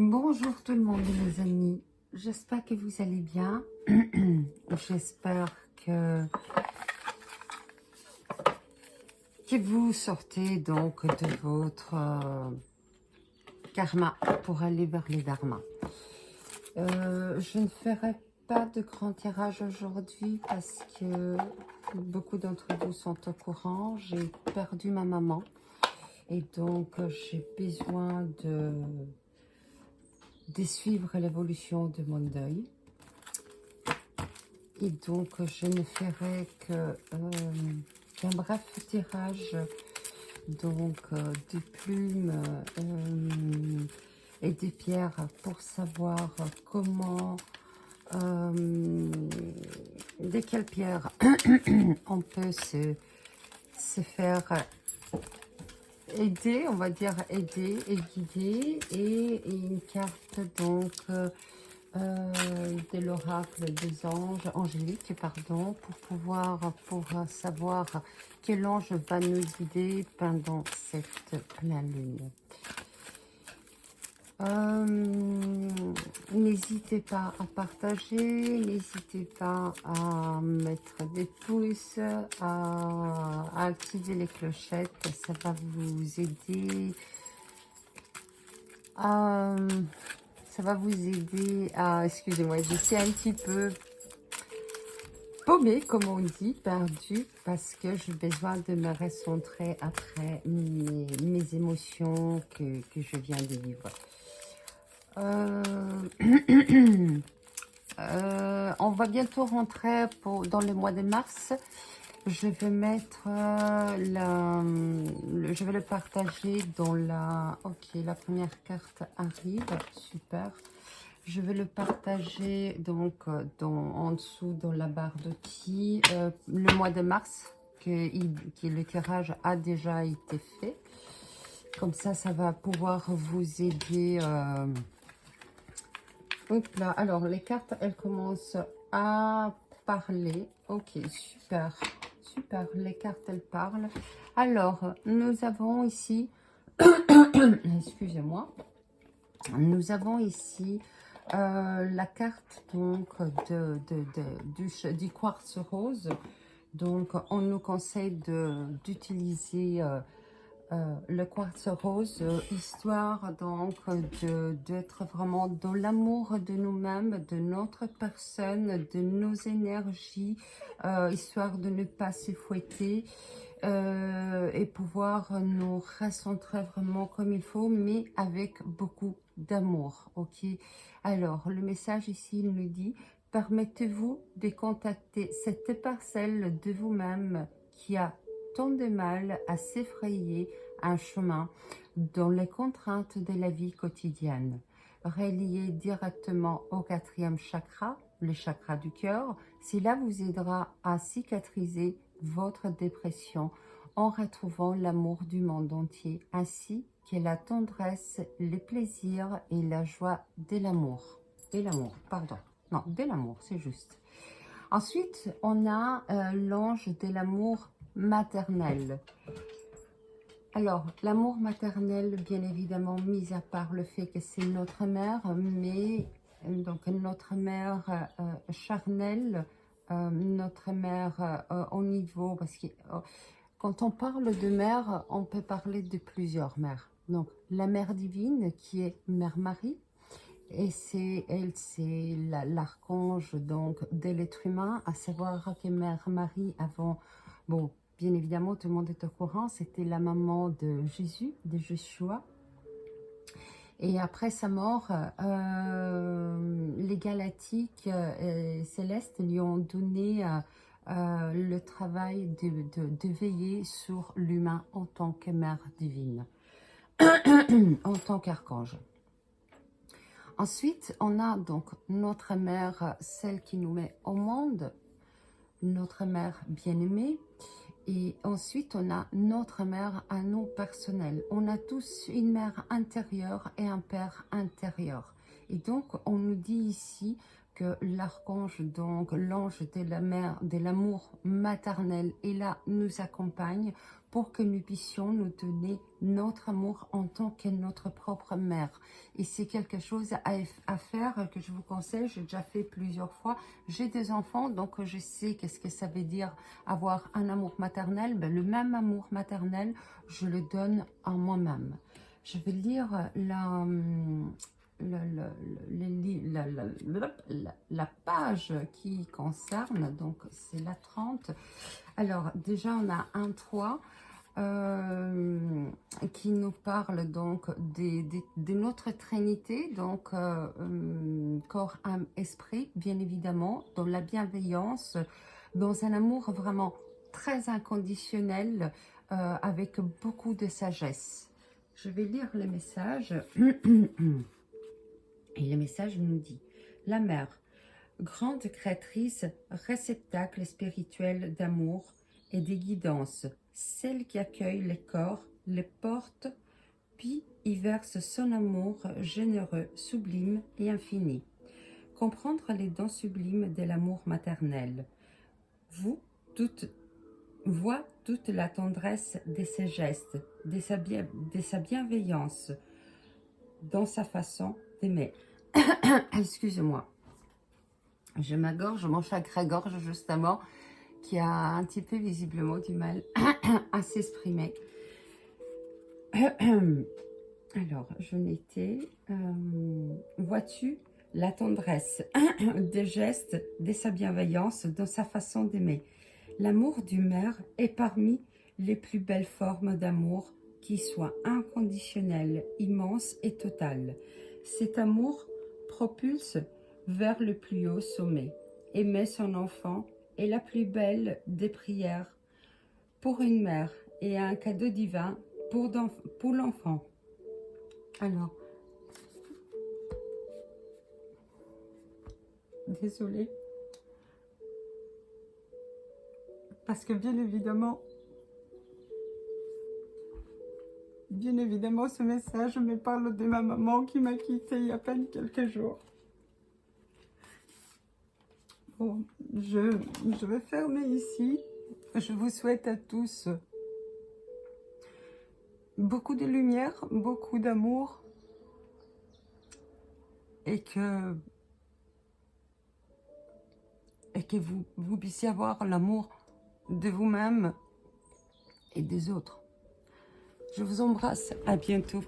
Bonjour tout le monde mes amis, j'espère que vous allez bien, j'espère que vous sortez donc de votre karma pour aller vers les dharma. Je ne ferai pas de grand tirage aujourd'hui parce que beaucoup d'entre vous sont au courant, j'ai perdu ma maman et donc j'ai besoin de suivre l'évolution de mon deuil. Et donc, je ne ferai qu'un bref tirage donc, de plumes et des pierres pour savoir comment, de quelles pierres on peut se faire aider, on va dire aider et guider, et une carte donc de l'oracle des anges angéliques, pardon, pour savoir quel ange va nous guider pendant cette pleine lune. N'hésitez pas à partager, n'hésitez pas à mettre des pouces, à activer les clochettes, ça va vous aider à... Ça va vous aider à... Excusez-moi, je suis un petit peu paumée, comme on dit, perdue, parce que j'ai besoin de me recentrer après mes émotions que je viens de vivre. On va bientôt rentrer dans le mois de mars. Je vais mettre je vais le partager dans la... Ok, la première carte arrive, super. Je vais le partager donc en dessous dans la barre d'outils le mois de mars, le tirage a déjà été fait. Comme ça va pouvoir vous aider. Hop là, alors les cartes, elles commencent à parler. Ok, super, super, les cartes, elles parlent. Alors, nous avons ici, excusez-moi, nous avons ici la carte donc du quartz rose. Donc, on nous conseille d'utiliser le quartz rose, histoire donc d'être vraiment dans l'amour de nous-mêmes, de notre personne, de nos énergies, histoire de ne pas se fouetter et pouvoir nous recentrer vraiment comme il faut, mais avec beaucoup d'amour. Ok, alors le message ici il nous dit: permettez-vous de contacter cette parcelle de vous-même qui a tant de mal à s'effrayer un chemin dans les contraintes de la vie quotidienne. Relié directement au 4e chakra, le chakra du cœur, cela vous aidera à cicatriser votre dépression en retrouvant l'amour du monde entier, ainsi que la tendresse, le plaisir et la joie de l'amour. De l'amour, pardon. Non, de l'amour, c'est juste. Ensuite, on a l'ange de l'amour maternel. Alors, l'amour maternel, bien évidemment, mis à part le fait que c'est notre mère, mais donc notre mère charnelle, notre mère au niveau, parce que quand on parle de mère, on peut parler de plusieurs mères. Donc, la mère divine qui est Mère Marie, et c'est l'archange donc de l'être humain, à savoir que Mère Marie avant, bon, bien évidemment tout le monde est au courant, c'était la maman de Jésus, de Joshua. Et après sa mort, les galactiques célestes lui ont donné le travail de veiller sur l'humain en tant que mère divine, en tant qu'archange. Ensuite, on a donc notre mère, celle qui nous met au monde, notre mère bien-aimée. Et ensuite, on a notre mère à nous personnelle. On a tous une mère intérieure et un père intérieur. Et donc, on nous dit ici que l'archange, donc l'ange de la mère, de l'amour maternel, est là, nous accompagne pour que nous puissions nous donner notre amour en tant que notre propre mère. Et c'est quelque chose à faire que je vous conseille, j'ai déjà fait plusieurs fois. J'ai des enfants, donc je sais qu'est-ce que ça veut dire avoir un amour maternel. Ben, le même amour maternel, je le donne à moi-même. Je vais lire la page qui concerne, donc c'est la 30. Alors déjà on a un 3 qui nous parle donc de notre trinité, donc corps, âme, esprit, bien évidemment, dans la bienveillance, dans un amour vraiment très inconditionnel, avec beaucoup de sagesse. Je vais lire le message. Et le message nous dit: la mère, grande créatrice, réceptacle spirituel d'amour et de guidance, celle qui accueille les corps, les porte, puis y verse son amour généreux, sublime et infini. Comprendre les dons sublimes de l'amour maternel. Voit toute la tendresse de ses gestes, de sa bienveillance, dans sa façon d'aimer. Excusez-moi. Je m'agorge, mon chakra-gorge justement, qui a un petit peu visiblement du mal à s'exprimer. Alors, je n'étais... vois-tu la tendresse des gestes, de sa bienveillance, dans sa façon d'aimer. L'amour du mère est parmi les plus belles formes d'amour qui soit inconditionnel, immense et total. Cet amour propulse vers le plus haut sommet. Aimer son enfant est la plus belle des prières pour une mère et un cadeau divin pour l'enfant. Alors, désolée, parce que bien évidemment, ce message me parle de ma maman qui m'a quitté il y a à peine quelques jours. Bon, je vais fermer ici. Je vous souhaite à tous beaucoup de lumière, beaucoup d'amour, et que vous puissiez avoir l'amour de vous-même et des autres. Je vous embrasse, à bientôt.